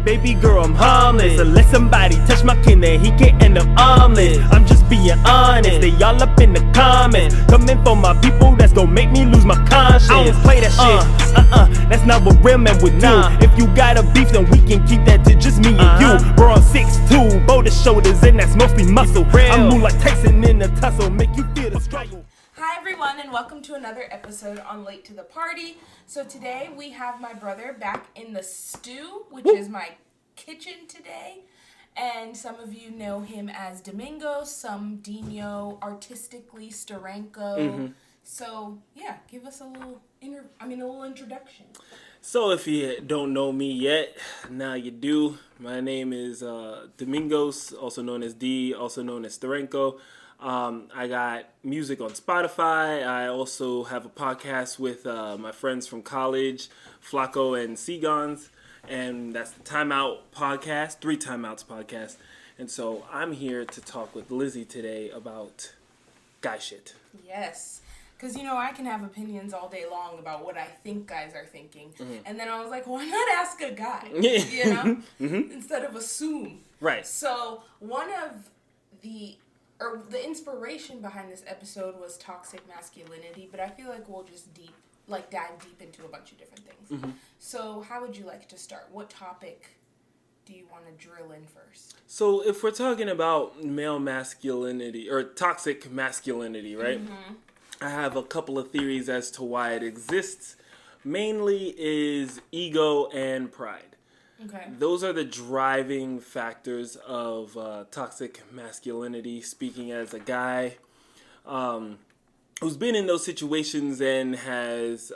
Baby girl, I'm harmless. Unless somebody touch my kin, then he can't end up armless. I'm just being honest. They all up in the comments, coming for my people. That's gonna make me lose my conscience. I don't play that shit. That's not what real men would do. If you got a beef, then we can keep that to just me and you. We're on 6'2", boulder shoulders, and that's mostly muscle. I move like Tyson in the tussle, make you feel the struggle. Hi everyone, and welcome to another episode on Late to the Party. So today we have my brother back in the stew, which is my kitchen today. And some of you know him as Domingo, some Dino, artistically Starranko. So yeah, give us a little introduction. So if you don't know me yet, now you do. My name is Domingos, also known as D, also known as Starranko. I got music on Spotify. I also have a podcast with my friends from college, Flacco and Segons, and that's the Time Out podcast, 3 Timeouts podcast. And so I'm here to talk with Lizzie today about guy shit. Yes. Because, I can have opinions all day long about what I think guys are thinking. And then I was like, why not ask a guy, instead of assume. Right. So one of the inspiration behind this episode was toxic masculinity, but I feel like we'll just dive deep into a bunch of different things. So how would you like to start? What topic do you want to drill in first? So if we're talking about male masculinity or toxic masculinity, right? I have a couple of theories as to why it exists. Mainly is ego and pride. Okay. Those are the driving factors of toxic masculinity. Speaking as a guy who's been in those situations and has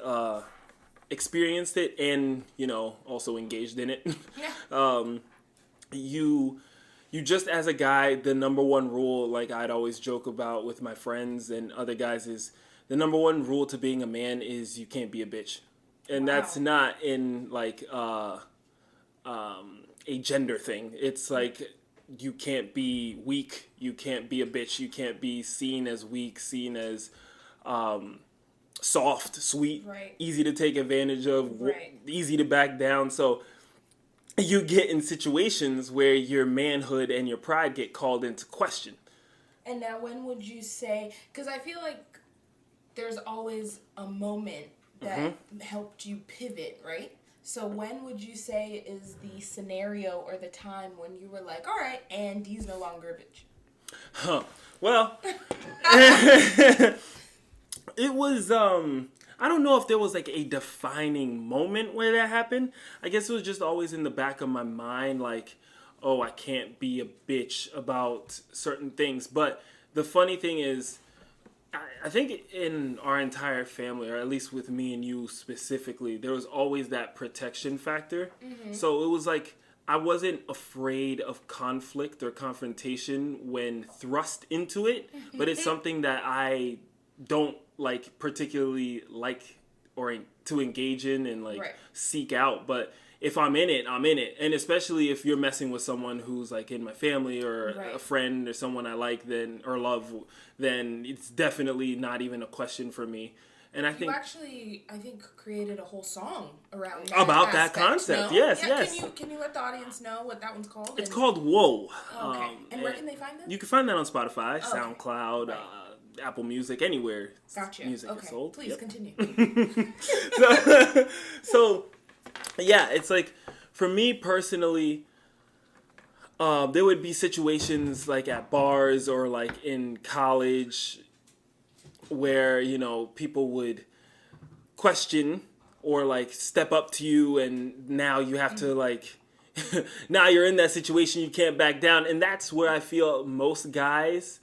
experienced it and, also engaged in it. Yeah. You just as a guy, the number one rule, like I'd always joke about with my friends and other guys, is the number one rule to being a man is you can't be a bitch. And that's not in like a gender thing. It's like you can't be weak, you can't be a bitch, you can't be seen as weak, seen as soft, sweet, easy to take advantage of, easy to back down. So you get in situations where your manhood and your pride get called into question. And now when would you say, because I feel like there's always a moment that helped you pivot, right? So when would you say is the scenario or the time when you were like, all right, and he's no longer a bitch? Well, it was, I don't know if there was like a defining moment where that happened. I guess it was just always in the back of my mind, like, oh, I can't be a bitch about certain things. But the funny thing is, I think in our entire family, or at least with me and you specifically, there was always that protection factor. So it was like I wasn't afraid of conflict or confrontation when thrust into it, but it's something that I don't particularly like or to engage in and seek out. But if I'm in it, I'm in it. And especially if you're messing with someone who's like in my family or a friend or someone I like or love, then it's definitely not even a question for me. And I think created a whole song around that concept. No? Yes. Can you let the audience know what that one's called? It's called Whoa. Okay. And where can they find that? You can find that on Spotify, SoundCloud, Apple Music, anywhere music is sold. Please continue. So, yeah, it's like, for me personally, there would be situations like at bars or like in college where, people would question or like step up to you, and now you have to now you're in that situation, you can't back down. And that's where I feel most guys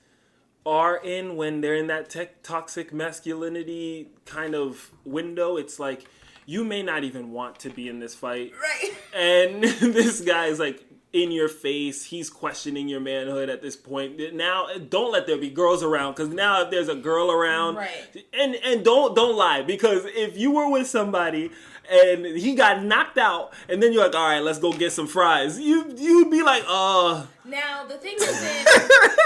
are in when they're in that toxic masculinity kind of window. It's like, you may not even want to be in this fight. Right. And this guy is like in your face. He's questioning your manhood at this point. Now, don't let there be girls around, because now if there's a girl around, and don't lie, because if you were with somebody and he got knocked out, and then you're like, all right, let's go get some fries, you'd be like, Now, the thing is,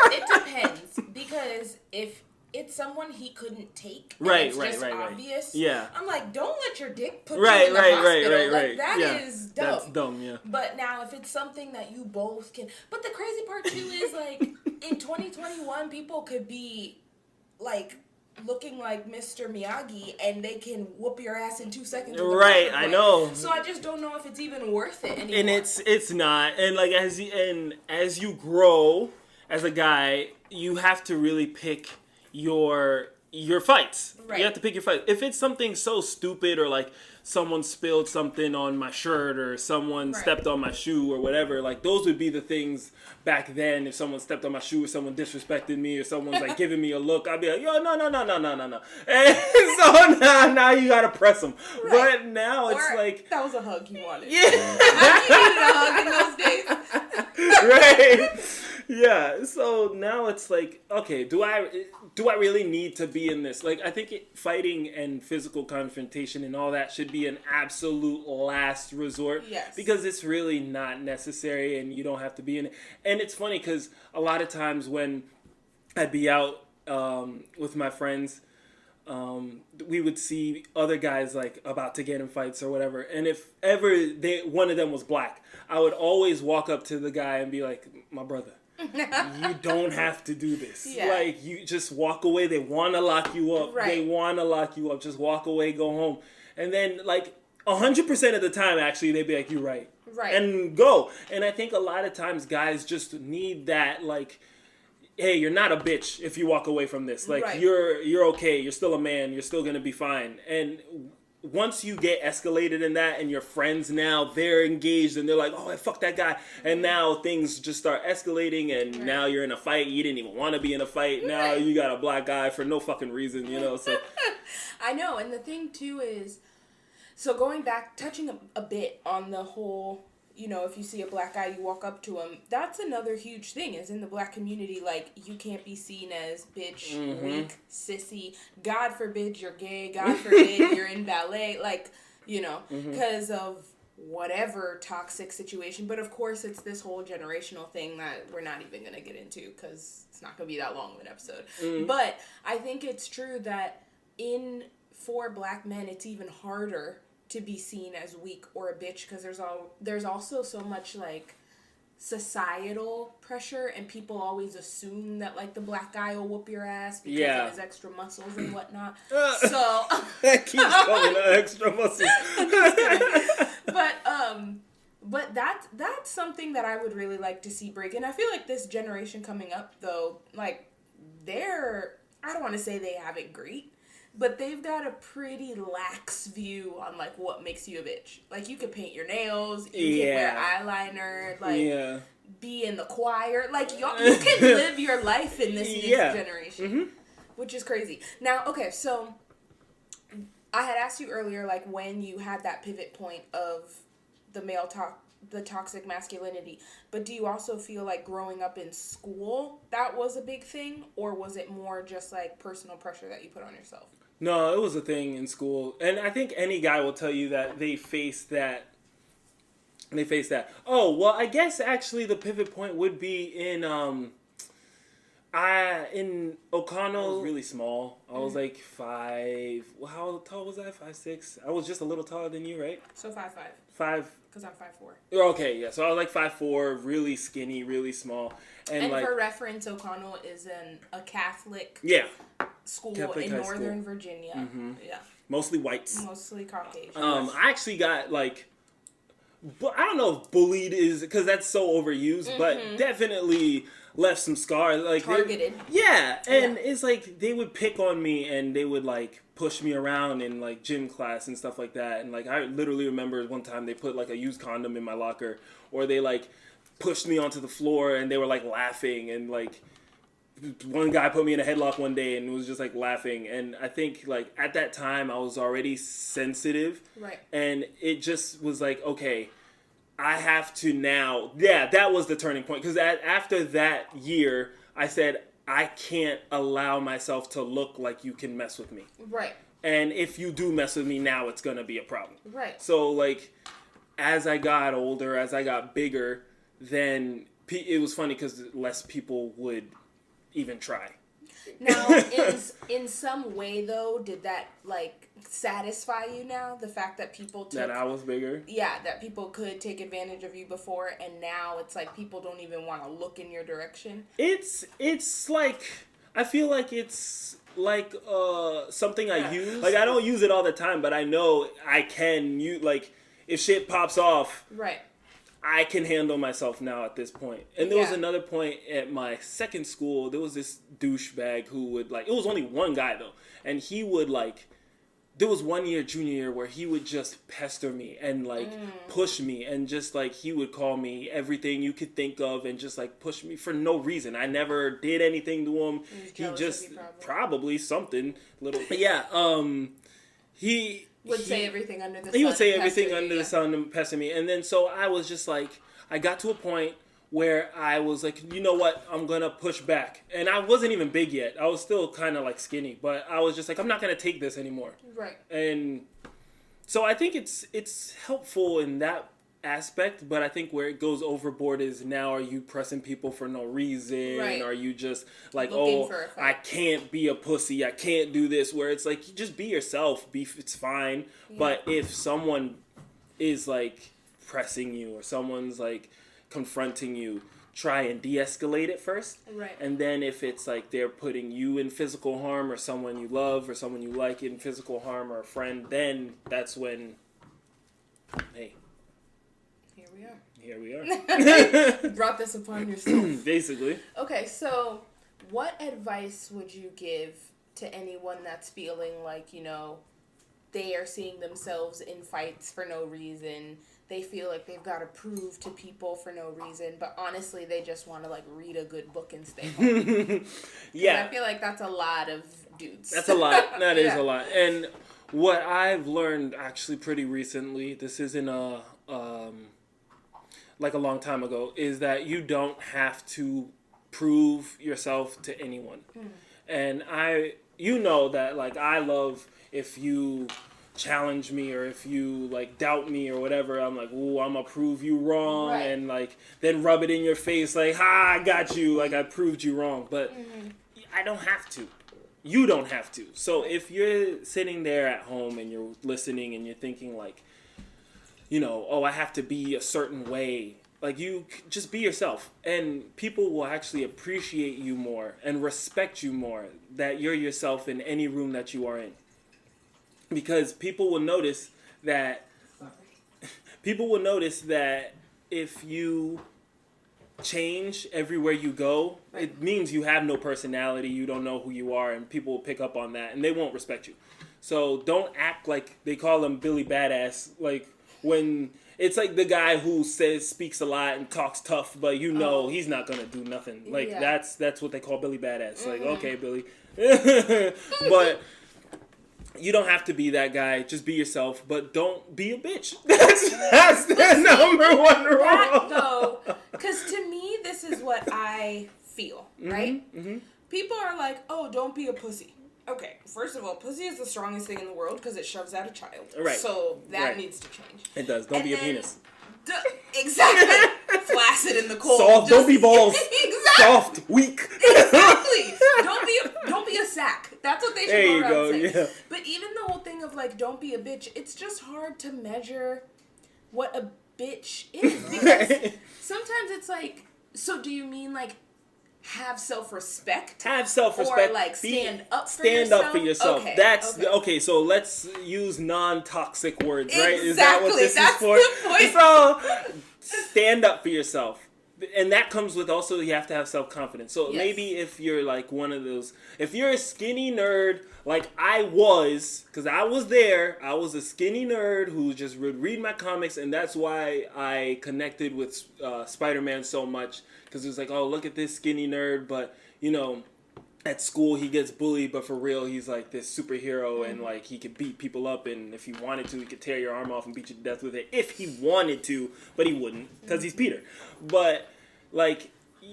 it depends, because if it's someone he couldn't take. Right, it's right, just right, obvious. right. Yeah. I'm like, don't let your dick put Right, you in the right, hospital. right, right, like, right. that Yeah. is dumb. That's dumb, yeah. But now, if it's something that you both can... But the crazy part, too, is, like, in 2021, people could be, like... looking like Mr. Miyagi, and they can whoop your ass in 2 seconds. Right, I know. So I just don't know if it's even worth it anymore. And it's not. And like as you grow as a guy, you have to really pick your fights. Right. You have to pick your fight. If it's something so stupid or like someone spilled something on my shirt or someone stepped on my shoe or whatever, like those would be the things back then. If someone stepped on my shoe or someone disrespected me or someone's like giving me a look, I'd be like, yo, no. And so now you gotta press them. Right. But now it's like... That was a hug you wanted. Yeah. I needed a hug in those days. Right. Yeah, so now it's like, okay, do I really need to be in this? Like, I think fighting and physical confrontation and all that should be an absolute last resort. Yes. Because it's really not necessary and you don't have to be in it. And it's funny because a lot of times when I'd be out with my friends, we would see other guys like about to get in fights or whatever. And if ever one of them was black, I would always walk up to the guy and be like, my brother, you don't have to do this. Yeah. Like, you just walk away. They want to lock you up. Right. They want to lock you up. Just walk away, go home. And then, like, 100% of the time, actually, they'd be like, you're right. Right. And go. And I think a lot of times guys just need that, like, hey, you're not a bitch if you walk away from this. Like, you're okay. You're still a man. You're still going to be fine. And once you get escalated in that and your friends now, they're engaged and they're like, oh, fuck that guy. And now things just start escalating and now you're in a fight. You didn't even want to be in a fight. Now you got a black guy for no fucking reason, you know? So I know. And the thing, too, is, so going back, touching a bit on the whole, you know, if you see a black guy, you walk up to him. That's another huge thing, is in the black community, like, you can't be seen as bitch, weak, sissy. God forbid you're gay. God forbid you're in ballet. Like, you know, because of whatever toxic situation. But, of course, it's this whole generational thing that we're not even going to get into because it's not going to be that long of an episode. But I think it's true that for black men, it's even harder to be seen as weak or a bitch because there's also so much like societal pressure and people always assume that like the black guy will whoop your ass because of his extra muscles and whatnot. So that keeps calling extra muscles. But that's something that I would really like to see break. And I feel like this generation coming up though, like I don't want to say they have it great. But they've got a pretty lax view on, like, what makes you a bitch. Like, you can paint your nails, you can wear eyeliner, like, be in the choir. Like, you can live your life in this new generation, which is crazy. Now, okay, so I had asked you earlier, like, when you had that pivot point of the toxic masculinity, but do you also feel like growing up in school, that was a big thing? Or was it more just, like, personal pressure that you put on yourself? No, it was a thing in school. And I think any guy will tell you that they face that. Oh, well, I guess actually the pivot point would be in O'Connell. I was really small. I was like 5. How tall was I? 5'6". I was just a little taller than you, right? So 5'5". 5. Because I'm 5'4". Okay, yeah. So I was like 5'4", really skinny, really small. And like, for reference, O'Connell is a Catholic school Catholic in Northern school. Virginia. Yeah. Mostly whites. Mostly Caucasian. I actually got like, I don't know if bullied is, because that's so overused, but definitely left some scars. Like targeted. And it's like they would pick on me and they would like push me around in like gym class and stuff like that. And like I literally remember one time they put like a used condom in my locker, or they like pushed me onto the floor and they were like laughing, and like one guy put me in a headlock one day and was just like laughing. And I think like at that time I was already sensitive, right? And it just was like, okay, I have to now. Yeah, that was the turning point, because after that year I said, I can't allow myself to look like you can mess with me, right? And if you do mess with me now, it's gonna be a problem, right? So like as I got older, as I got bigger, then it was funny because less people would even try. Now, in some way though, did that like satisfy you now? The fact that people took That I was bigger? Yeah, that people could take advantage of you before, and now it's like people don't even want to look in your direction. It's like, I feel like it's like something I use. Yeah. Like, I don't use it all the time, but I know I can use, like, if shit pops off, Right. I can handle myself now at this point. And there was another point at my second school, there was this douchebag who would, like, it was only one guy though, and he would, like, there was one year, junior year, where he would just pester me and, like, push me, and just, like, he would call me everything you could think of and just, like, push me for no reason. I never did anything to him. He just, probably something little. Yeah, he would say everything under the sun. He would say everything under the sun and pester me. And then, so I was just, like, I got to a point where I was like, you know what, I'm going to push back. And I wasn't even big yet. I was still kind of like skinny, but I was just like, I'm not going to take this anymore. Right. And so I think it's helpful in that aspect, but I think where it goes overboard is now, are you pressing people for no reason? Right. Are you just like, looking I can't be a pussy, I can't do this, where it's like, just be yourself, it's fine. Yeah. But if someone is like pressing you, or someone's like confronting you, try and de-escalate it first. Right. And then if it's like they're putting you in physical harm, or someone you love or someone you like in physical harm, or a friend, then that's when, hey, here we are. You brought this upon yourself. Basically. Okay, so what advice would you give to anyone that's feeling like, you know, they are seeing themselves in fights for no reason? They feel like they've got to prove to people for no reason, but honestly, they just want to, like, read a good book and stay home. Yeah. I feel like that's a lot of dudes. That's a lot. That is a lot. And what I've learned actually pretty recently, this isn't like a long time ago, is that you don't have to prove yourself to anyone. And you know that, like, I love if you challenge me, or if you like doubt me or whatever, I'm like, ooh, I'm gonna prove you wrong. Right. And like then rub it in your face like, ha, I got you, like I proved you wrong. But I don't have to. You don't have to. So if you're sitting there at home and you're listening and you're thinking like, you know, oh, I have to be a certain way, like, you just be yourself, and people will actually appreciate you more and respect you more that you're yourself in any room that you are in. Because people will notice that if you change everywhere you go, it means you have no personality, you don't know who you are, and people will pick up on that, and they won't respect you. So don't act like, they call him Billy Badass, like, when it's like the guy who speaks a lot and talks tough, but you know he's not gonna do nothing. Like, that's what they call Billy Badass. Like, okay, Billy. But you don't have to be that guy. Just be yourself, but don't be a bitch. That's the number one rule. That, though, because to me, this is what I feel, right? Mm-hmm. People are like, oh, don't be a pussy. Okay, first of all, pussy is the strongest thing in the world because it shoves out a child. Right. So that needs to change. It does. Don't be a penis. Exactly. Flaccid in the cold. Soft. Don't be balls. Exactly. Soft. Weak. Exactly. Don't be a sack. That's what they should go around saying. Yeah. But even the whole thing of like, don't be a bitch, it's just hard to measure what a bitch is. Because sometimes it's like, so do you mean like have self-respect? Have self-respect. Or like stand up for yourself? Okay. That's okay. So let's use non-toxic words, right? Exactly. Is that what this is for? The point. So stand up for yourself. And that comes with also, you have to have self-confidence. So maybe if you're like one of those, if you're a skinny nerd like I was, because I was there, I was a skinny nerd who just would read my comics, and that's why I connected with Spider-Man so much, because it was like, oh, look at this skinny nerd, but, you know, at school he gets bullied, but for real he's like this superhero, and like he could beat people up, and if he wanted to he could tear your arm off and beat you to death with it if he wanted to, but he wouldn't because he's Peter. But like,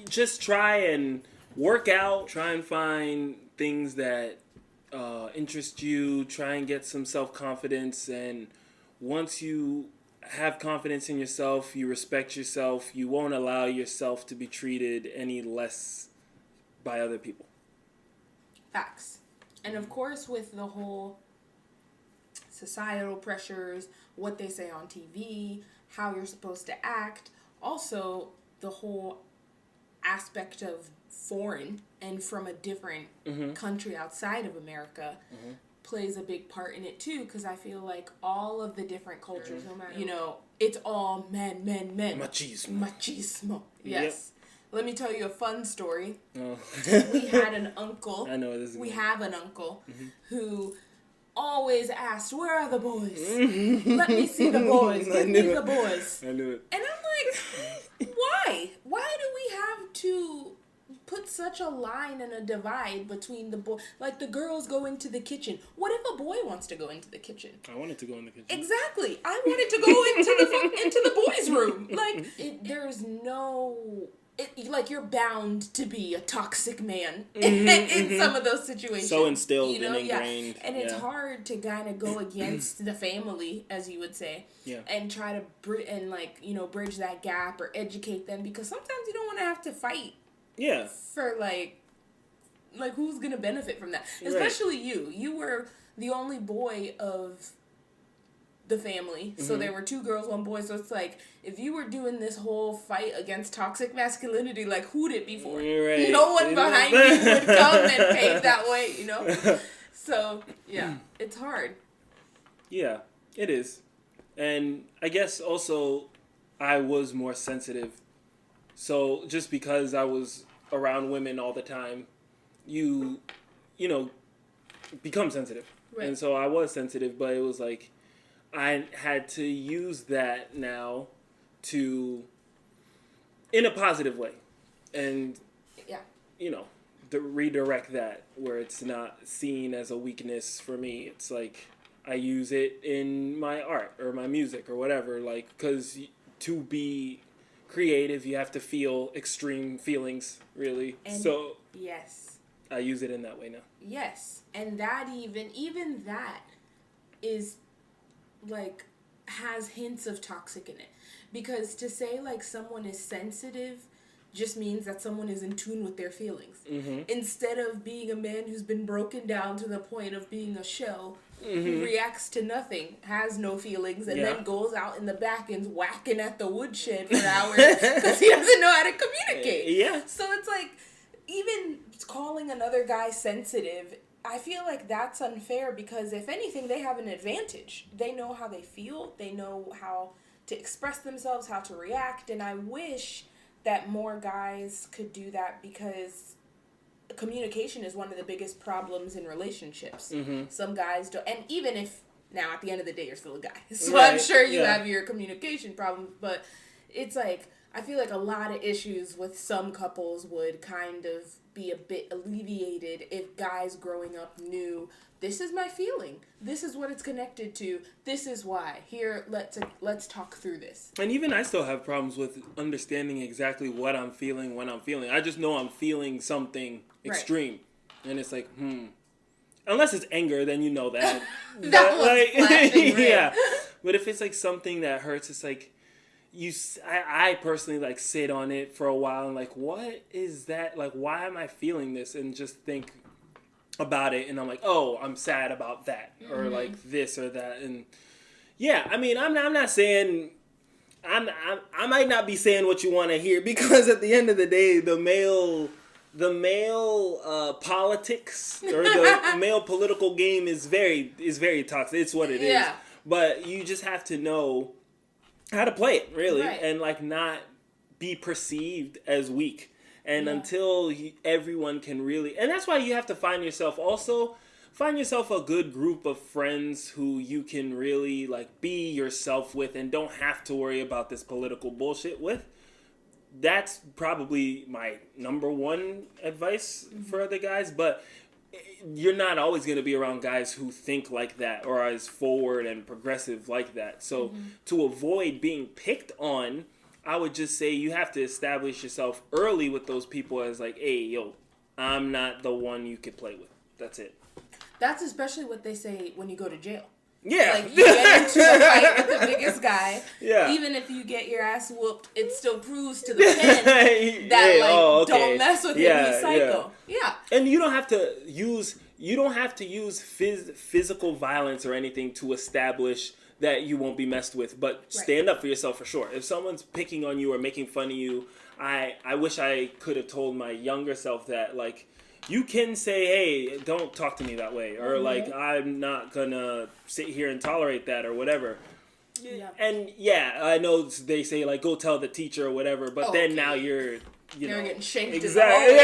just try and work out, try and find things that interest you, try and get some self-confidence, and once you have confidence in yourself, you respect yourself, you won't allow yourself to be treated any less by other people. Facts. And of course, with the whole societal pressures, what they say on TV, how you're supposed to act, also the whole aspect of foreign and from a different country outside of America plays a big part in it too, because I feel like all of the different cultures, no matter, you know, it's all men. Machismo. Yes. Yep. Let me tell you a fun story. Oh. We had an uncle. I know this. We have an uncle who always asked, "Where are the boys? Let me see the boys. Give me the boys." I knew it. And I'm like, why? Why do we have to put such a line and a divide between the boy? Like, the girls go into the kitchen. What if a boy wants to go into the kitchen? I wanted to go in the kitchen. Exactly. I wanted to go into the boys' room. Like, there's no... like, you're bound to be a toxic man in some of those situations. So instilled and ingrained. Yeah. And it's hard to kind of go against the family, as you would say, and try to bridge that gap or educate them, because sometimes you don't want to have to fight. Yeah. For like who's gonna benefit from that? Especially you. You were the only boy of the family, so there were 2 girls, 1 boy. So it's like, if you were doing this whole fight against toxic masculinity, like, who'd it be for? Right. No one behind you would come and pave that way, you know. So yeah, it's hard. Yeah, it is, and I guess also I was more sensitive. So just because I was around women all the time, you know, become sensitive. Right. And so I was sensitive, but it was like I had to use that now in a positive way. And, you know, to redirect that where it's not seen as a weakness for me. It's like I use it in my art or my music or whatever, like, because to be creative, you have to feel extreme feelings, really. And so yes, I use it in that way now. Yes, and that even that is like has hints of toxic in it, because to say like someone is sensitive just means that someone is in tune with their feelings, instead of being a man who's been broken down to the point of being a shell. Who reacts to nothing, has no feelings, and then goes out in the back and's whacking at the woodshed for hours because he doesn't know how to communicate. Yeah. So it's like, even calling another guy sensitive, I feel like that's unfair, because if anything, they have an advantage. They know how they feel. They know how to express themselves, how to react, and I wish that more guys could do that, because communication is one of the biggest problems in relationships. Some guys don't, and even if now at the end of the day you're still a guy, so right. I'm sure you have your communication problems, but it's like, I feel like a lot of issues with some couples would kind of be a bit alleviated if guys growing up knew, this is my feeling, this is what it's connected to, this is why, here, let's talk through this. And even I still have problems with understanding exactly what I'm feeling when I'm feeling. I just know I'm feeling something extreme. Right. And it's like, unless it's anger, then you know that. That one's like, flashing, right? Yeah. But if it's like something that hurts, it's like, I personally like sit on it for a while and like, what is that? Like, why am I feeling this? And just think about it, and I'm like, oh, I'm sad about that, or like this or that. And yeah, I mean, I'm not saying I might not be saying what you want to hear, because at the end of the day, the male politics or the male political game is very toxic. It's what it is. But you just have to know how to play it, really, right. And like not be perceived as weak. And until everyone can really, and that's why you have to find yourself a good group of friends who you can really like be yourself with and don't have to worry about this political bullshit with. That's probably my number one advice for other guys, but you're not always going to be around guys who think like that or are as forward and progressive like that. So to avoid being picked on, I would just say you have to establish yourself early with those people as like, hey, yo, I'm not the one you could play with. That's it. That's especially what they say when you go to jail. Yeah. Like, you get into a fight with the biggest guy. Yeah. Even if you get your ass whooped, it still proves to the pen that, don't mess with him. He's psycho. Yeah. And you don't have to use physical violence or anything to establish that you won't be messed with, but stand up for yourself for sure. If someone's picking on you or making fun of you, I wish I could have told my younger self that, like, you can say, hey, don't talk to me that way. Or, like, I'm not going to sit here and tolerate that or whatever. Yeah. And, I know they say, like, go tell the teacher or whatever. But then now you're getting shanked exactly, in the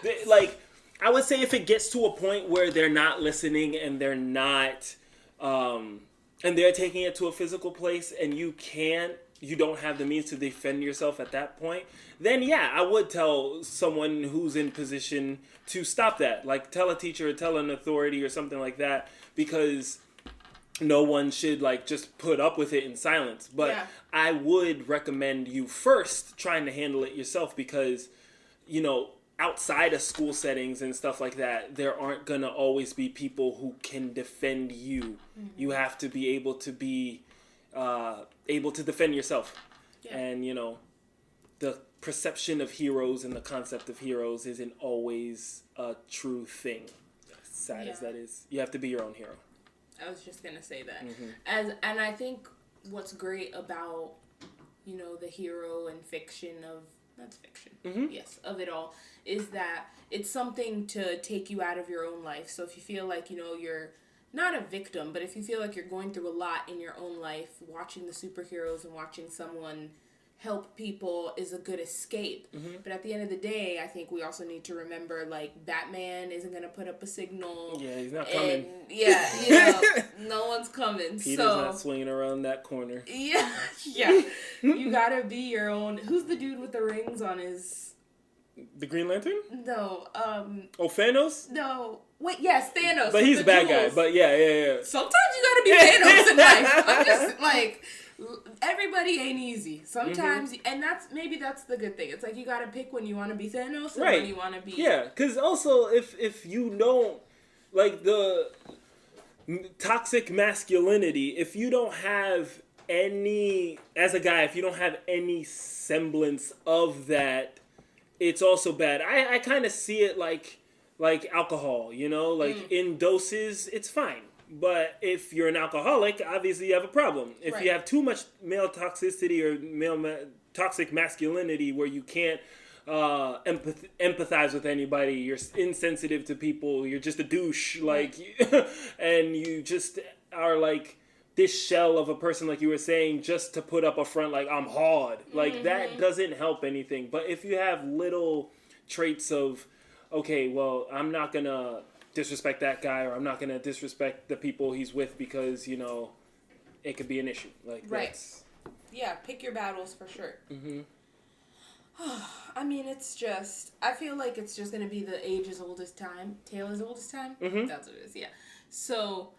hallway. Like, I would say if it gets to a point where they're not listening and they're not... and they're taking it to a physical place and you don't have the means to defend yourself at that point, then I would tell someone who's in position to stop that. Like, tell a teacher or tell an authority or something like that, because no one should, like, just put up with it in silence. But I would recommend you first trying to handle it yourself, because, outside of school settings and stuff like that, there aren't going to always be people who can defend you. Mm-hmm. You have to be able to defend yourself. Yeah. And, the perception of heroes and the concept of heroes isn't always a true thing. As sad as that is. You have to be your own hero. I was just going to say that. Mm-hmm. And I think what's great about, the hero and fiction of... That's fiction. Mm-hmm. Yes, of it all, is that it's something to take you out of your own life. So if you feel like, you're not a victim, but if you feel like you're going through a lot in your own life, watching the superheroes and watching someone help people is a good escape. Mm-hmm. But at the end of the day, I think we also need to remember, like, Batman isn't going to put up a signal. Yeah, he's not coming. No one's coming. Peter's not swinging around that corner. Yeah. You got to be your own. Who's the dude with the rings on his... The Green Lantern? No. Thanos? No. Wait, yes, Thanos. But he's a bad guy. But yeah. Sometimes you got to be Thanos in life. I'm just, like... Everybody ain't easy. Sometimes, and that's the good thing. It's like you gotta pick when you want to be Thanos and when you want to be... Yeah, because also if you don't, like, the toxic masculinity, if you don't have any, as a guy, if you don't have any semblance of that, it's also bad. I kind of see it like alcohol, in doses, it's fine. But if you're an alcoholic, obviously you have a problem. If you have too much male toxicity or toxic masculinity where you can't empathize with anybody, you're insensitive to people, you're just a douche, and you just are like this shell of a person, like you were saying, just to put up a front like, I'm hard. Like, that doesn't help anything. But if you have little traits of, okay, well, I'm not going to disrespect that guy, or I'm not going to disrespect the people he's with because, it could be an issue. Like, yeah, pick your battles for sure. Mm-hmm. I mean, it's just, I feel like it's just going to be the age as old as time, tale as old as time. Mm-hmm. That's what it is, yeah. So,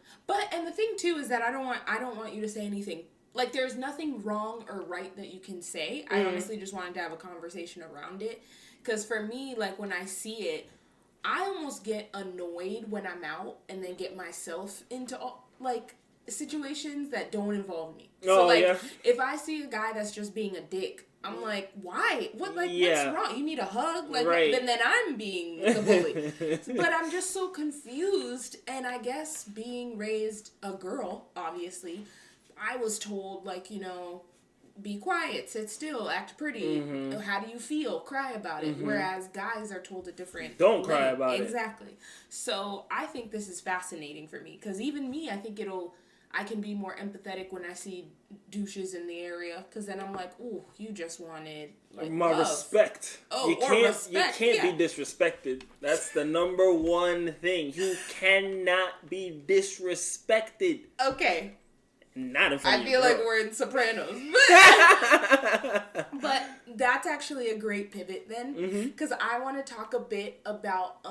and the thing too is that I don't want you to say anything. Like, there's nothing wrong or right that you can say. Mm-hmm. I honestly just wanted to have a conversation around it. Because for me, like, when I see it, I almost get annoyed when I'm out and then get myself into, situations that don't involve me. So, if I see a guy that's just being a dick, I'm like, why? What's wrong? You need a hug? Then I'm being the bully. But I'm just so confused, and I guess being raised a girl, obviously, I was told, be quiet, sit still, act pretty. Mm-hmm. How do you feel? Cry about it. Mm-hmm. Whereas guys are told a different... Don't cry about it. Exactly. So I think this is fascinating for me. Because even me, I think I can be more empathetic when I see douches in the area. Because then I'm like, ooh, you just wanted... my love. Respect. Oh, you can't be disrespected. That's the number one thing. You cannot be disrespected. Okay. Not in front I of feel like we're in Sopranos. But that's actually a great pivot then. Because I want to talk a bit about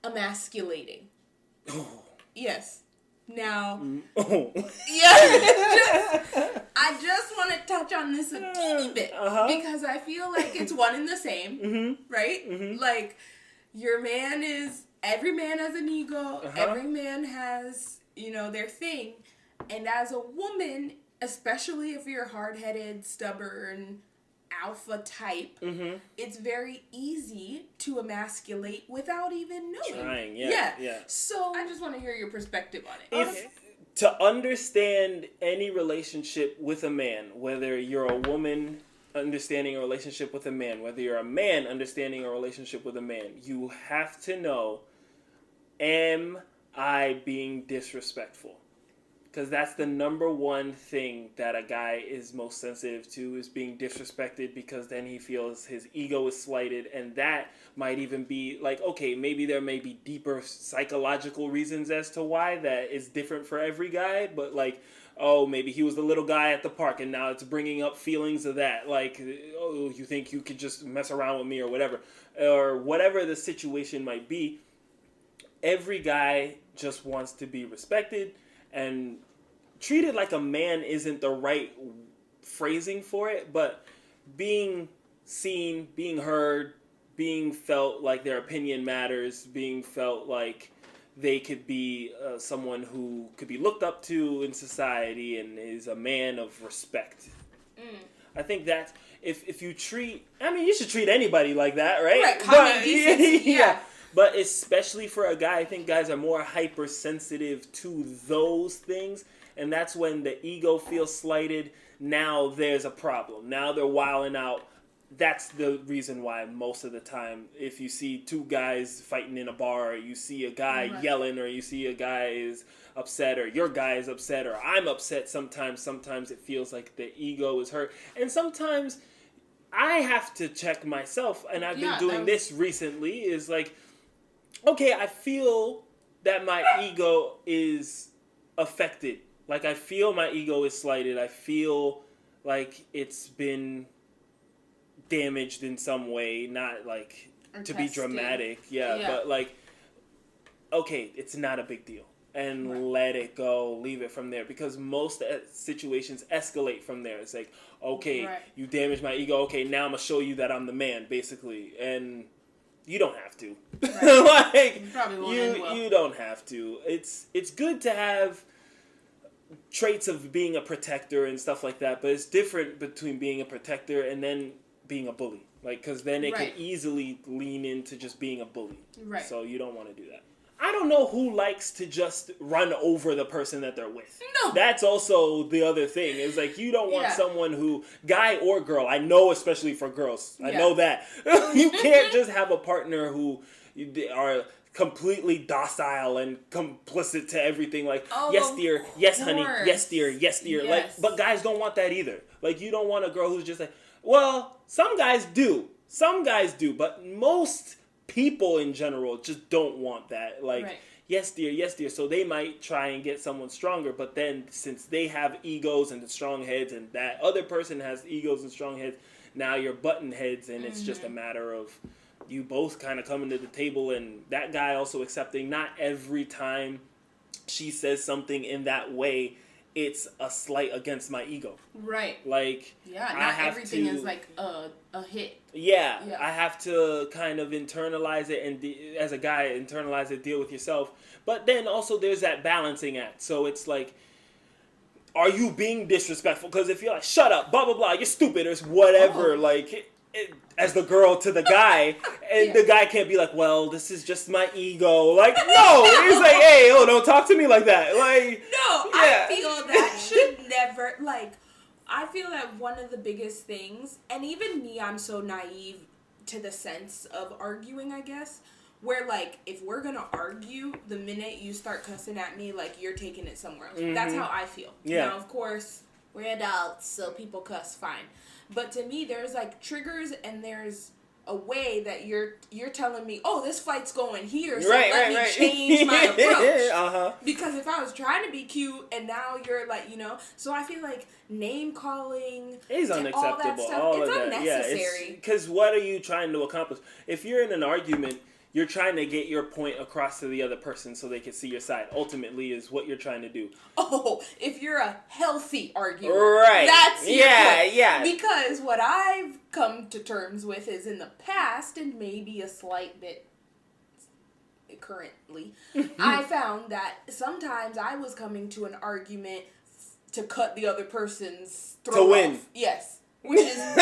emasculating. Oh. Yes. Now. Oh. Yeah. I just want to touch on this a teeny bit. Because I feel like it's one and the same. Right? Like, every man has an ego. Every man has their thing. And as a woman, especially if you're hard-headed, stubborn, alpha type, it's very easy to emasculate without even knowing. Trying, yeah. So I just want to hear your perspective on it. To understand any relationship with a man, whether you're a woman understanding a relationship with a man, whether you're a man understanding a relationship with a man, you have to know, am I being disrespectful? Because that's the number one thing that a guy is most sensitive to, is being disrespected, because then he feels his ego is slighted. And that might even be like, okay, maybe there may be deeper psychological reasons as to why that is different for every guy. But like, oh, maybe he was the little guy at the park and now it's bringing up feelings of that. Like, oh, you think you could just mess around with me or whatever. Or whatever the situation might be. Every guy just wants to be respected. And treated like a man isn't the right phrasing for it, but being seen, being heard, being felt like their opinion matters, being felt like they could be someone who could be looked up to in society and is a man of respect. I think that if you treat, you should treat anybody like that, right? Right, common decency, yeah. But especially for a guy, I think guys are more hypersensitive to those things. And that's when the ego feels slighted. Now there's a problem. Now they're wilding out. That's the reason why most of the time, if you see two guys fighting in a bar, or you see a guy yelling, or you see a guy is upset, or your guy is upset, or I'm upset sometimes it feels like the ego is hurt. And sometimes I have to check myself, and I've been doing this recently, is like, okay, I feel that my ego is affected. Like, I feel my ego is slighted. I feel like it's been damaged in some way. Not, like, to be dramatic. Yeah, but, like, okay, it's not a big deal. And let it go. Leave it from there. Because most situations escalate from there. It's like, okay, you damaged my ego. Okay, now I'm going to show you that I'm the man, basically. And you don't have to. Like, you probably won't you don't have to. It's good to have traits of being a protector and stuff like that, but it's different between being a protector and then being a bully. Like, because then it can easily lean into just being a bully. Right. So you don't want to do that. I don't know who likes to just run over the person that they're with. No. That's also the other thing. Is like, you don't want someone who, guy or girl, I know especially for girls, I know that. You can't just have a partner who are completely docile and complicit to everything. Like, yes dear, yes honey, yes dear, yes dear. Yes. Like, but guys don't want that either. Like, you don't want a girl who's just like, well, some guys do, but most people in general just don't want that. Like, yes dear. So they might try and get someone stronger, but then since they have egos and the strong heads, and that other person has egos and strong heads, now you're button heads, and it's just a matter of you both kind of coming to the table, and that guy also accepting. Not every time she says something in that way, it's a slight against my ego. Right. Like, not everything is like a hit. Yeah, I have to kind of internalize it, and as a guy, internalize it, deal with yourself. But then also there's that balancing act. So it's like, are you being disrespectful? Because if you're like, shut up, blah, blah, blah, you're stupid, or whatever, as the girl to the guy, and the guy can't be like, well, this is just my ego. Like, no, he's like, hey, don't talk to me like that. Like, no, I feel that should never, like, I feel that one of the biggest things, and even me, I'm so naive to the sense of arguing, I guess, where, like, if we're gonna argue, the minute you start cussing at me, like, you're taking it somewhere else. That's how I feel. Yeah. Now, of course, we're adults, so people cuss, fine. But to me, there's, like, triggers, and there's a way that you're telling me, oh, this fight's going here, so let me change my approach. Because if I was trying to be cute, and now you're, like, so I feel like name-calling is unacceptable. All that stuff, it's unnecessary. Because what are you trying to accomplish? If you're in an argument, you're trying to get your point across to the other person so they can see your side. Ultimately, is what you're trying to do. Oh, if you're a healthy arguer. Right. That's your point. Yeah. Because what I've come to terms with is in the past, and maybe a slight bit currently, I found that sometimes I was coming to an argument to cut the other person's throat to win. off. Yes. Which is awesome,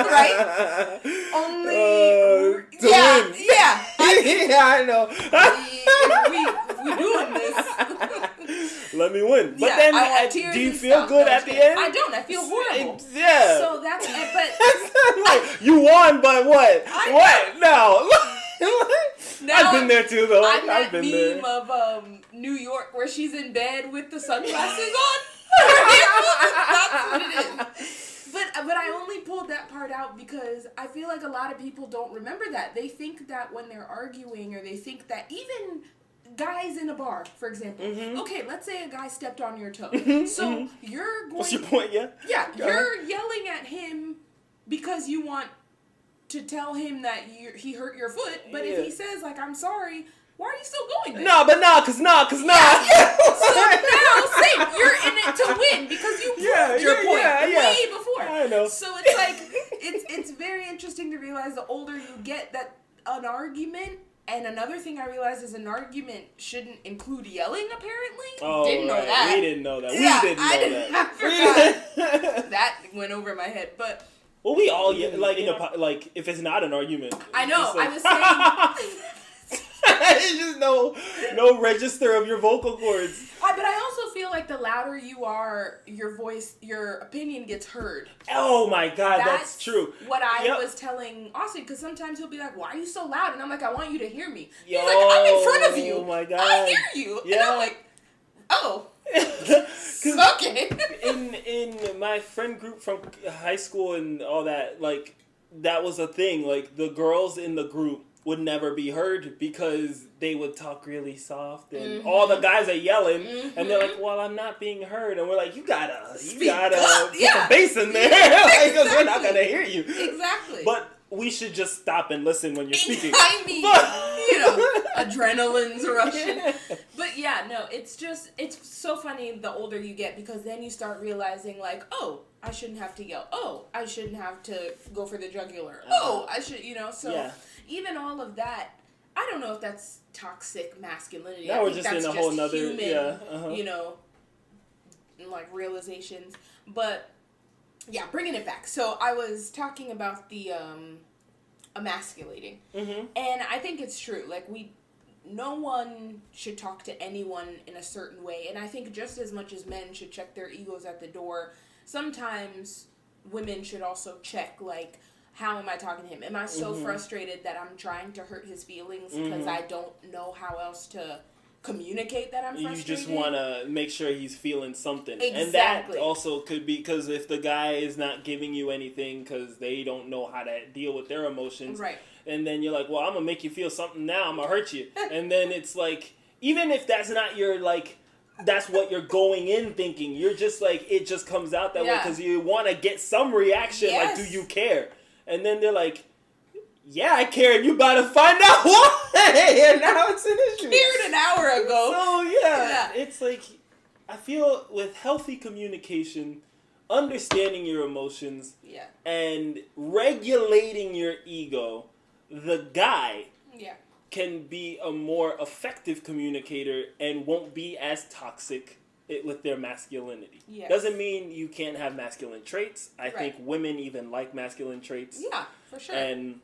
right? Only to win. Yeah. I know. If we doing this, let me win. But yeah, then, do you feel good at the end? I don't. I feel horrible. Yeah. So that's but like you won, but what? What? No. I've been there too, though. I've been meme there. of New York where she's in bed with the sunglasses on. That's what it is. But I only pulled that part out because I feel like a lot of people don't remember that. They think that when they're arguing, or they think that even guys in a bar, for example. Mm-hmm. Okay, let's say a guy stepped on your toe. Mm-hmm, so you're going... What's your point, yeah? Yeah, you're yelling at him because you want to tell him that he hurt your foot. But if he says, like, I'm sorry... Why are you still going there? No, but cause nah. Yeah. So now, same. You're in it to win because you proved your point way before. I know. So it's like, it's very interesting to realize the older you get that an argument, and another thing I realized is an argument shouldn't include yelling, apparently. Oh, didn't know that. We didn't know that. I forgot. That went over my head, but... Well, we all, like, if it's not an argument. I know, like, I was saying... It's just no register of your vocal cords. But I also feel like the louder you are, your voice, your opinion gets heard. Oh my God, that's true. What I was telling Austin, because sometimes he'll be like, "Why are you so loud?" And I'm like, "I want you to hear me." He's like, "I'm in front of you. Oh my God, I hear you." Yeah. And I'm like, "Oh, okay." in my friend group from high school and all that, like that was a thing. Like the girls in the group would never be heard because they would talk really soft and all the guys are yelling and they're like, well, I'm not being heard. And we're like, you gotta put some bass in there. Like, cause we're not gonna hear you. Exactly. But we should just stop and listen when you're speaking. I mean, adrenaline's rushing. But yeah, no, it's so funny the older you get because then you start realizing like, oh, I shouldn't have to yell. Oh, I shouldn't have to go for the jugular. Oh, I should, so even all of that, I don't know if that's toxic masculinity. Now we're just in a whole nother, human, like realizations. But yeah, bringing it back. So I was talking about the emasculating. Mm-hmm. And I think it's true. Like no one should talk to anyone in a certain way. And I think just as much as men should check their egos at the door, sometimes women should also check, like, how am I talking to him? Am I so frustrated that I'm trying to hurt his feelings because I don't know how else to communicate that I'm frustrated? You just want to make sure he's feeling something. Exactly. And that also could be because if the guy is not giving you anything because they don't know how to deal with their emotions. Right. And then you're like, well, I'm going to make you feel something now. I'm going to hurt you. And then it's like, even if that's not your, like... That's what you're going in thinking. You're just like, it just comes out that way because you want to get some reaction. Yes. Like, do you care? And then they're like, yeah, I care. And you about to find out why. And now it's an issue. Cared an hour ago. So, it's like, I feel with healthy communication, understanding your emotions, and regulating your ego, the guy can be a more effective communicator and won't be as toxic with their masculinity. Yes. Doesn't mean you can't have masculine traits. I think women even like masculine traits. Yeah, for sure. And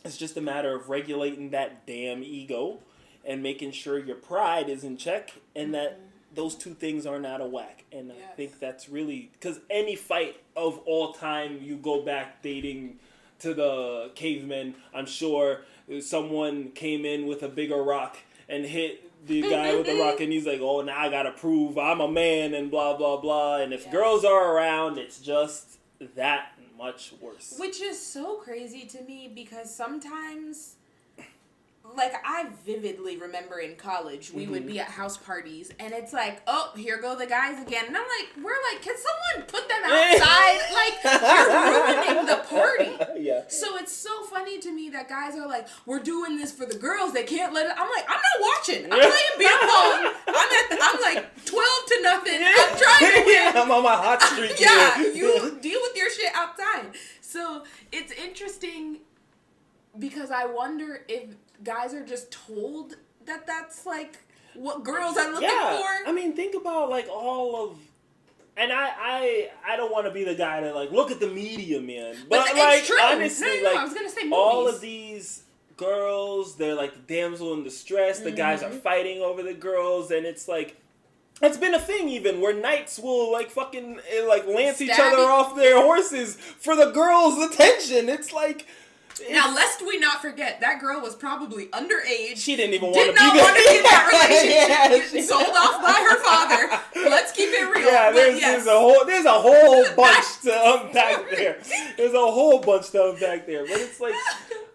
it's just a matter of regulating that damn ego and making sure your pride is in check and that those two things are not a whack. And I think that's really... Because any fight of all time, you go back dating to the cavemen, I'm sure... Someone came in with a bigger rock and hit the guy with the rock, and he's like, oh, now I gotta prove I'm a man and blah, blah, blah. And if girls are around, it's just that much worse. Which is so crazy to me because sometimes... Like, I vividly remember in college, we would be at house parties, and it's like, oh, here go the guys again. And I'm like, can someone put them outside? Like, you're ruining the party. Yeah. So it's so funny to me that guys are like, we're doing this for the girls. They can't let it. I'm like, I'm not watching. I'm playing beer pong. I'm like 12-0. I'm trying to win. I'm on my hot streak. You deal with your shit outside. So it's interesting because I wonder if guys are just told that that's like what girls are looking for. I mean, think about like all of, and I don't want to be the guy that like look at the media, man. But like true. honestly, no, like I was gonna say movies. all of these girls, they're like the damsel in distress. The guys are fighting over the girls, and it's like. It's been a thing even where knights will like fucking like lance each other off their horses for the girls' attention. It's like now, lest we not forget, that girl was probably underage. She didn't even want to be in that relationship. Sold off by her father. Let's keep it real. Yeah, there's a whole bunch to unpack there. There's a whole bunch to unpack there. But it's like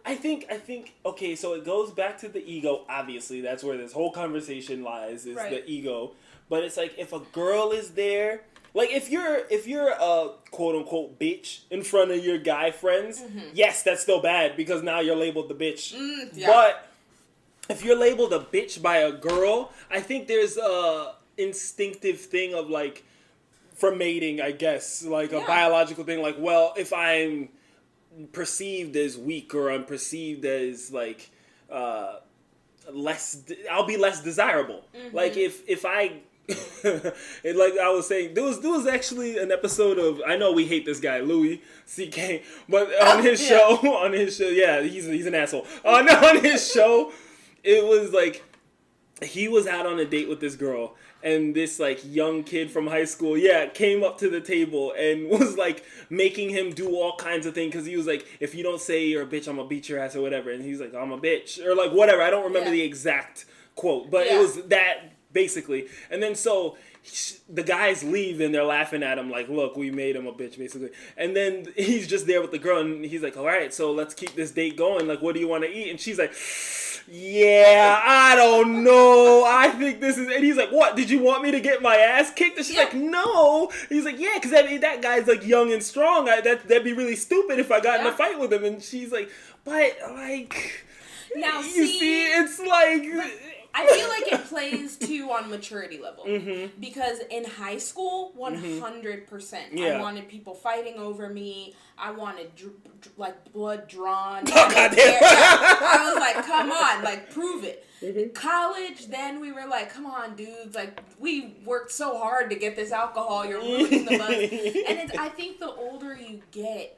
I think okay, so it goes back to the ego. Obviously, that's where this whole conversation lies, is the ego. But it's like if a girl is there, like if you're a quote unquote bitch in front of your guy friends, yes, that's still bad because now you're labeled the bitch. But if you're labeled a bitch by a girl, I think there's a instinctive thing of like for mating, I guess, like a biological thing. Like, well, if I'm perceived as weak or I'm perceived as like I'll be less desirable. Like if I and like I was saying, there was actually an episode of, I know we hate this guy Louis C.K., but on his show, yeah, he's an asshole. On his show, it was like he was out on a date with this girl, and this like young kid from high school, came up to the table and was like making him do all kinds of things because he was like, if you don't say you're a bitch, I'm gonna beat your ass or whatever, and he's like, I'm a bitch or like whatever. I don't remember the exact quote, but it was that. Basically, and then so the guys leave and they're laughing at him like, look, we made him a bitch, basically. And then he's just there with the girl and he's like, all right, so let's keep this date going. Like, what do you want to eat? And she's like, yeah, I don't know. I think this is... And he's like, what? Did you want me to get my ass kicked? And she's like, no. He's like, yeah, because that guy's like young and strong. That'd be really stupid if I got in a fight with him. And she's like, but like... Now, you see, it's like... I feel like it plays too on maturity level because in high school, 100%. I wanted people fighting over me. I wanted like blood drawn. Oh, goddamn. I was like, come on, like prove it. College, then we were like, come on, dudes, like we worked so hard to get this alcohol. You're ruining the buzz. And I think the older you get,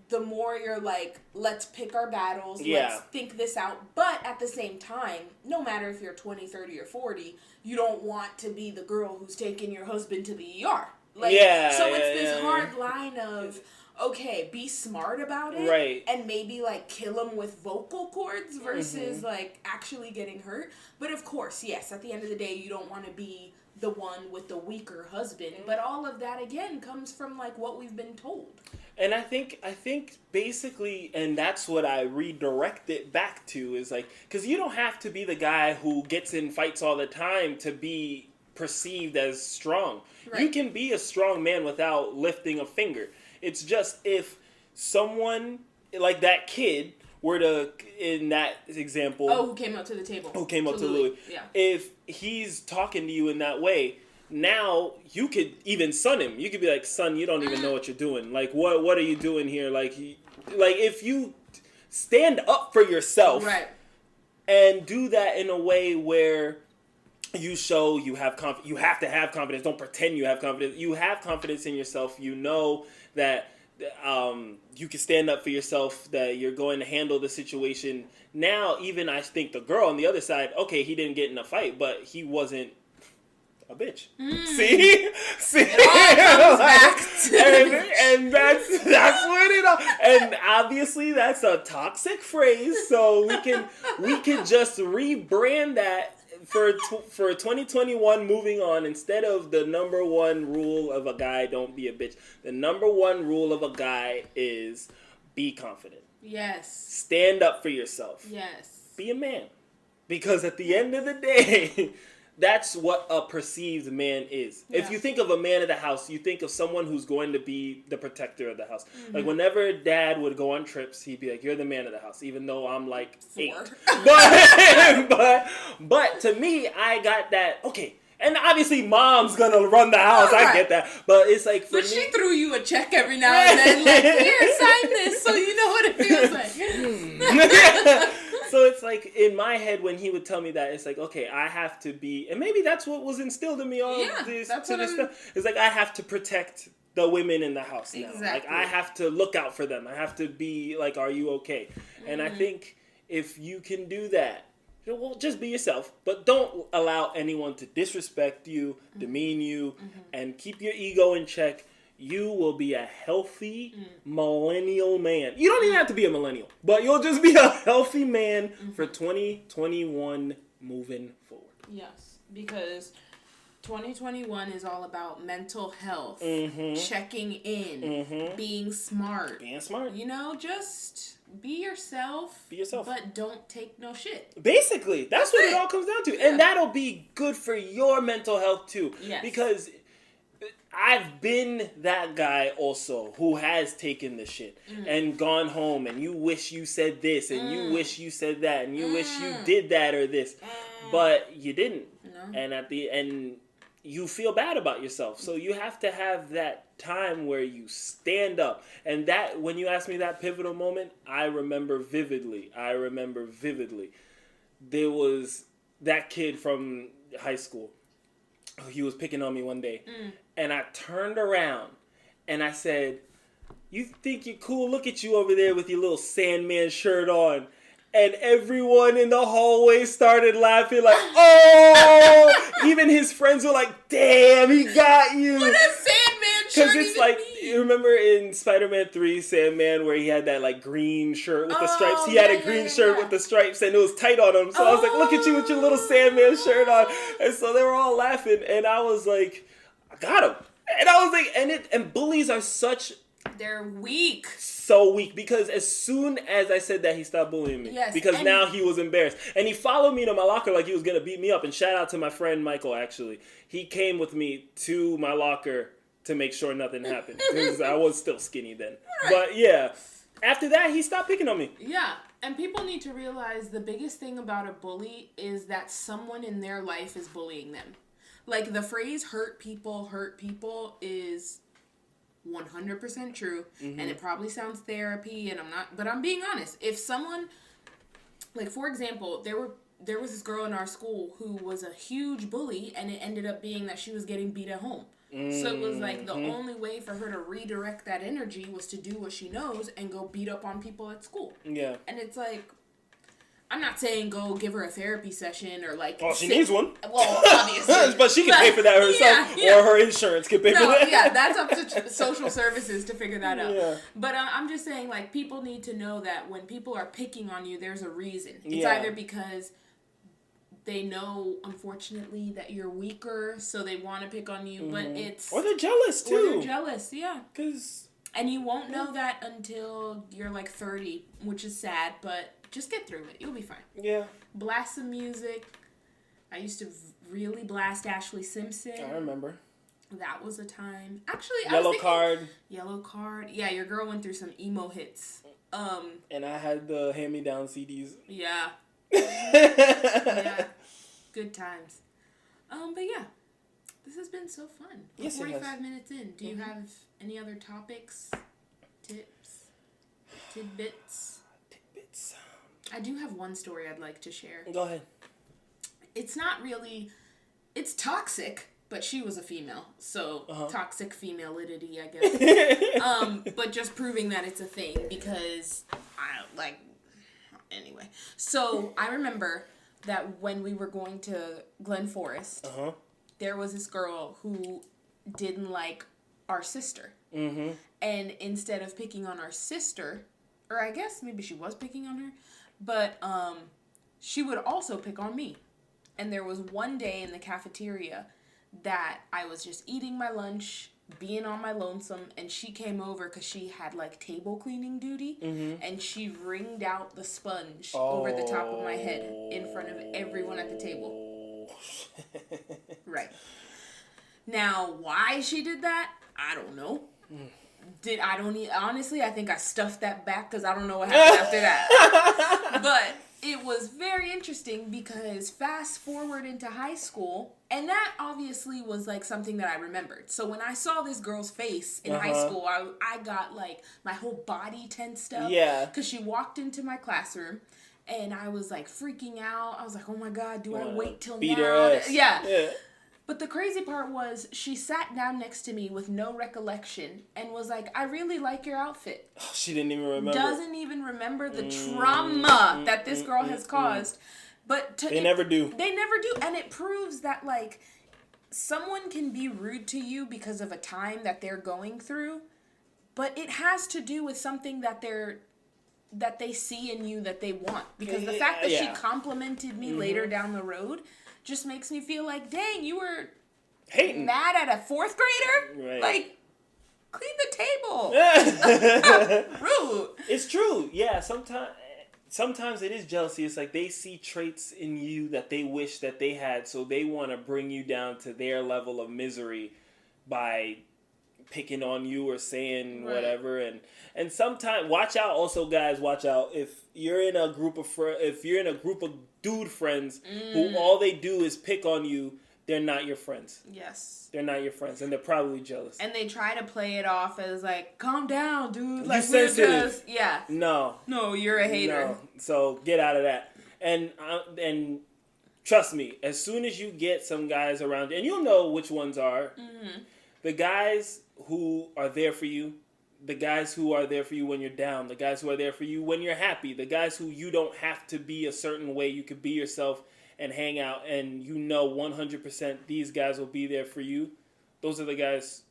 the more you're like, let's pick our battles, let's think this out. But at the same time, no matter if you're 20, 30, or 40, you don't want to be the girl who's taking your husband to the ER. Like, so it's this hard line of, okay, be smart about it. Right. And maybe like kill him with vocal cords versus like actually getting hurt. But of course, yes, at the end of the day, you don't want to be the one with the weaker husband. But all of that, again, comes from like what we've been told. And I think basically, and that's what I redirect it back to, is like, because you don't have to be the guy who gets in fights all the time to be perceived as strong. Right. You can be a strong man without lifting a finger. It's just if someone, like that kid, were to, in that example... Oh, who came up to the table. Who came up to Louis. Yeah. If he's talking to you in that way... Now, you could even son him. You could be like, son, you don't even know what you're doing. Like, what are you doing here? Like if you stand up for yourself and do that in a way where you show you have you have to have confidence. Don't pretend you have confidence. You have confidence in yourself. You know that you can stand up for yourself, that you're going to handle the situation. Now, even I think the girl on the other side, okay, he didn't get in a fight, but he wasn't a bitch. See? It all comes back to and that's what it all. And obviously that's a toxic phrase, so we can just rebrand that for 2021 moving on. Instead of the number one rule of a guy, don't be a bitch. The number one rule of a guy is be confident. Yes. Stand up for yourself. Yes. Be a man. Because at the end of the day, that's what a perceived man is. Yeah. If you think of a man of the house, you think of someone who's going to be the protector of the house. Like whenever dad would go on trips, he'd be like, you're the man of the house, even though I'm like 8. But to me, I got that, okay. And obviously, mom's gonna run the house. I get that, but it's like for but me, she threw you a check every now and then, like, here, sign this, so you know what it feels like. So it's like in my head when he would tell me that, it's like, okay, I have to be, and maybe that's what was instilled in me all this stuff. It's like I have to protect the women in the house now. Exactly. Like I have to look out for them. I have to be like, are you okay? And I think if you can do that, well, just be yourself, but don't allow anyone to disrespect you, demean you, and keep your ego in check. You will be a healthy millennial man. You don't even have to be a millennial, but you'll just be a healthy man for 2021 moving forward. Yes, because 2021 is all about mental health, checking in, being smart. You know, just be yourself. Be yourself. But don't take no shit. Basically, that's what it all comes down to. Yeah. And that'll be good for your mental health too. Yes. Because I've been that guy also who has taken the shit and gone home and you wish you said this and you wish you said that and you wish you did that or this. But you didn't. No. And at the end, you feel bad about yourself. So you have to have that time where you stand up. And that, when you ask me that pivotal moment, I remember vividly. There was that kid from high school. He was picking on me one day. And I turned around and I said, you think you're cool? Look at you over there with your little Sandman shirt on. And everyone in the hallway started laughing like, oh! Even his friends were like, damn, he got you. What does Sandman shirt Because it's like, you remember in Spider-Man 3, Sandman, where he had that like green shirt with the stripes? He had a green shirt with the stripes and it was tight on him. So I was like, look at you with your little Sandman shirt on. And so they were all laughing. And I was like, I got him. And I was like, and bullies are such... They're weak. So weak. Because as soon as I said that, he stopped bullying me. Yes. Because now he was embarrassed. And he followed me to my locker like he was going to beat me up. And shout out to my friend Michael, actually. He came with me to my locker to make sure nothing happened. Because I was still skinny then. Right. But yeah. After that, he stopped picking on me. Yeah. And people need to realize the biggest thing about a bully is that someone in their life is bullying them. Like, the phrase hurt people is 100% true. And it probably sounds therapy, and but I'm being honest. If someone, like, for example, there was this girl in our school who was a huge bully, and it ended up being that she was getting beat at home. So it was like the only way for her to redirect that energy was to do what she knows and go beat up on people at school. Yeah. And it's like, I'm not saying go give her a therapy session or like... Well, she needs one. Well, obviously. But she can pay for that herself. Yeah. Or her insurance can pay for that. Yeah, that's up to social services to figure that out. Yeah. But I'm just saying, like, people need to know that when people are picking on you, there's a reason. It's either because they know, unfortunately, that you're weaker, so they want to pick on you, but it's... Or they're jealous, too. Or they're jealous, yeah. Because... And you won't know that until you're, like, 30, which is sad, but... Just get through it. You'll be fine. Yeah. Blast some music. I used to really blast Ashley Simpson. I remember. That was a time. Actually, Yellow Card. Yellow Card. Yeah, your girl went through some emo hits. And I had the hand-me-down CDs. Yeah. Yeah. Good times. But yeah. This has been so fun. We're 45 minutes in. Do you have any other topics, tips, tidbits? I do have one story I'd like to share. Go ahead. It's not really... It's toxic, but she was a female. So, toxic femalinity, I guess. But just proving that it's a thing because, anyway. So, I remember that when we were going to Glen Forest, there was this girl who didn't like our sister. And instead of picking on our sister, or I guess maybe she was picking on her, but she would also pick on me. And there was one day in the cafeteria that I was just eating my lunch, being on my lonesome, and she came over because she had, like, table cleaning duty, and she wringed out the sponge over the top of my head in front of everyone at the table. Right. Now, why she did that, I don't know. Honestly, I think I stuffed that back because I don't know what happened after that. But it was very interesting because fast forward into high school, and that obviously was like something that I remembered. So when I saw this girl's face in high school, I got like my whole body tensed up. Yeah. Because she walked into my classroom and I was like freaking out. I was like, oh my God, do I wait till beat now? her ass. Yeah. But the crazy part was she sat down next to me with no recollection and was like, I really like your outfit. Oh, she didn't even remember. Doesn't even remember the trauma that this girl has caused. But they never do. They never do. And it proves that, like, someone can be rude to you because of a time that they're going through, but it has to do with something that they see in you that they want. Because the fact that she complimented me later down the road just makes me feel like, dang, you were hating, mad at a fourth grader? Right. Like, clean the table. Rude. It's true. Yeah, sometimes it is jealousy. It's like they see traits in you that they wish that they had, so they want to bring you down to their level of misery by picking on you or saying whatever. And sometimes, watch out also, guys, watch out. If you're in a group of dude friends who all they do is pick on you, they're not your friends. Yes. They're not your friends, and they're probably jealous. And they try to play it off as like, calm down, dude. Like, you're sensitive. Yeah. No, you're a hater. No. So get out of that. And trust me, as soon as you get some guys around you, and you'll know which ones are, the guys who are there for you, the guys who are there for you when you're down, the guys who are there for you when you're happy, the guys who you don't have to be a certain way, you could be yourself and hang out, and you know 100% these guys will be there for you. Those are the guys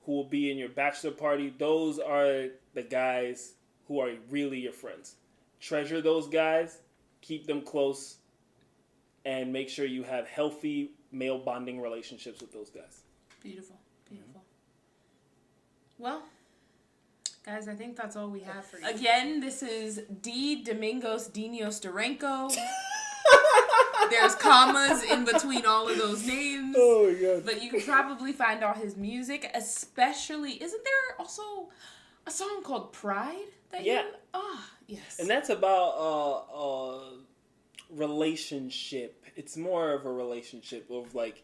who will be in your bachelor party. Those are the guys who are really your friends. Treasure those guys, keep them close, and make sure you have healthy male bonding relationships with those guys. Beautiful. Well, guys, I think that's all we have for you. Again, this is D. Domingos Dino Starranko. There's commas in between all of those names. Oh, my God. But you can probably find all his music, especially... Isn't there also a song called Pride? Yes. And that's about a relationship. It's more of a relationship of, like...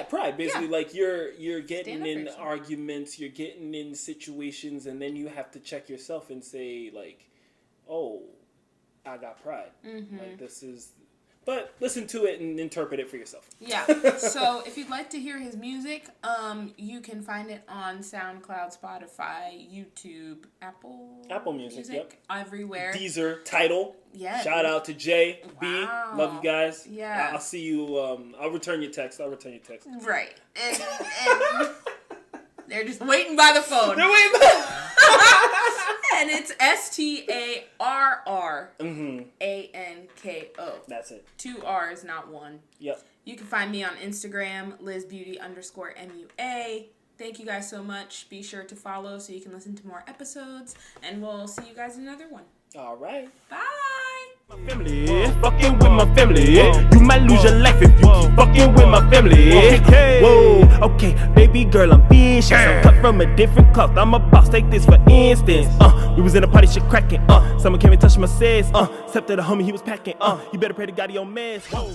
pride. Basically, like you're getting in arguments, you're getting in situations, and then you have to check yourself and say, like, oh, I got pride. Like, this is... But listen to it and interpret it for yourself. Yeah. So if you'd like to hear his music, you can find it on SoundCloud, Spotify, YouTube, Apple Music, yep. Everywhere. Deezer, Tidal. Yeah. Shout out to J, B. Wow. Love you guys. Yeah. I'll see you. I'll return your text. Right. And they're just waiting by the phone. They're waiting by And it's STARRANKO. That's it. 2 R's, not 1. Yep. You can find me on Instagram, LizBeauty_MUA. Thank you guys so much. Be sure to follow so you can listen to more episodes. And we'll see you guys in another one. All right. Bye. My family, fucking with my family. You might lose your life if you keep fucking with my family. Whoa, okay, baby girl, I'm vicious. I'm cut from a different cloth. I'm a boss. Take this for instance. We was in a party, shit cracking. Someone came and touched my says. Stepped to the homie, he was packing. You better pray to God he on meds. Whoa.